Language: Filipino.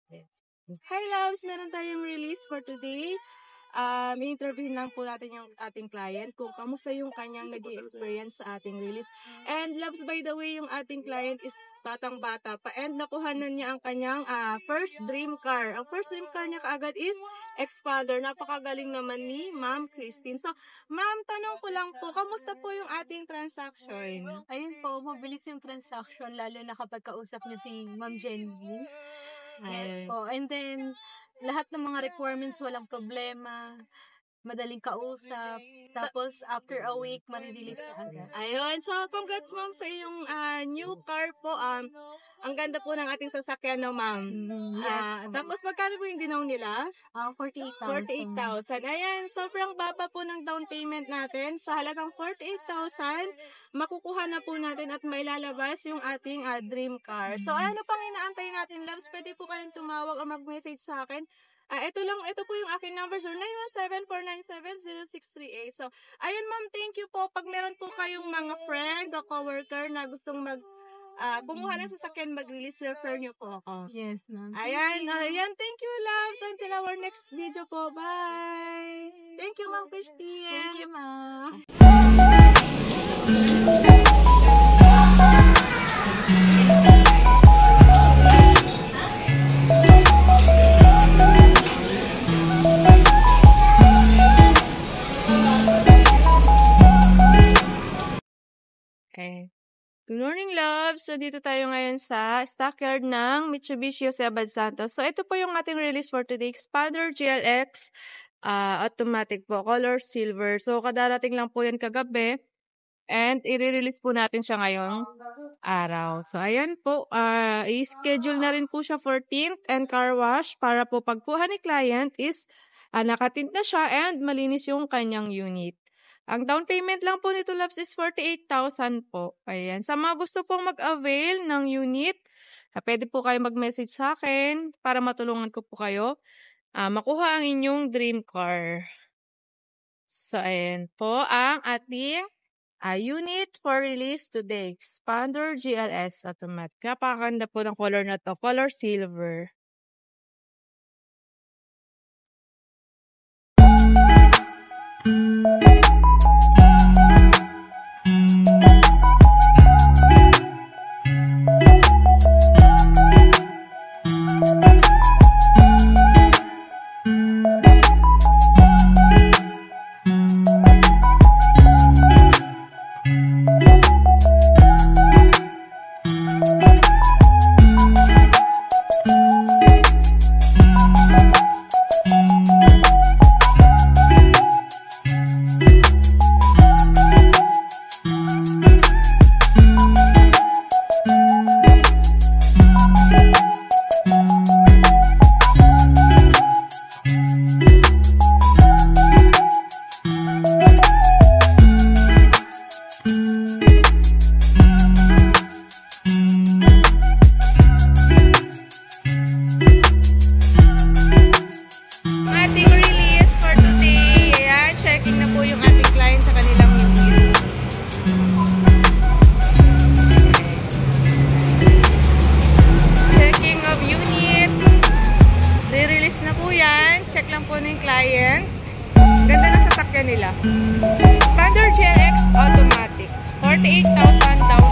Hi loves! Meron tayong release for today. May-interview lang po natin yung ating client kung kamusta yung kanyang nag-experience sa ating release. And loves, by the way, yung ating client is batang-bata pa and nakuhanan niya ang kanyang first dream car. Ang first dream car niya kaagad is ex-father. Napakagaling naman ni Ma'am Christine. So, Ma'am, tanong ko lang po, kamusta po yung ating transaction? Ayun po, mabilis yung transaction lalo na kapag kausap niyo si Ma'am Jenny. Yes po. And then, lahat ng mga requirements walang problema. Madaling kausap. Tapos, after a week, marirelease na agad. Ayun. So, congrats ma'am sa iyong new car po. Ang ganda po ng ating sasakyan, no, ma'am? Yes. Tapos, magkano po yung dinaw nila? 48,000. 48,000. Ayan, sobrang baba po ng down payment natin. Sa halagang 48,000, makukuha na po natin at mailalabas yung ating dream car. So, ano pang inaantay natin, loves? Pwede po kayong tumawag o mag-message sa akin. Ito po yung aking number, 0917-497-0638. So, ayun ma'am, thank you po. Pag meron po kayong mga friends o coworker na gustong kumuha ng sasakyan, mag-release, refer nyo po ako. Yes, ma'am. Ayan, thank you, loves. Until our next video po. Bye! Thank you, Ma'am Christine. Thank you, ma'am. Okay. Good morning, loves. So, dito tayo ngayon sa stockyard ng Mitsubishi Jose Abad Santos. So, ito po yung ating release for today. Expander GLX automatic po, color silver. So, kadarating lang po yan kagabi. And, i-release po natin siya ngayong araw. So, ayan po. I-schedule na rin po siya 14th and car wash para po pagkuha ni client is nakatint na siya and malinis yung kanyang unit. Ang down payment lang po nito, loves, is 48,000 po. Ayan. Sa mga gusto pong mag-avail ng unit, pwede po kayo mag-message sa akin para matulungan ko po kayo makuha ang inyong dream car. So, ayan po ang ating unit for release today. Expander GLS automatic. Napakaganda po ng color na to. Color silver. Check lang po ng client. Ganda ng sasakyan nila. Expander GLX automatic. 48,000 down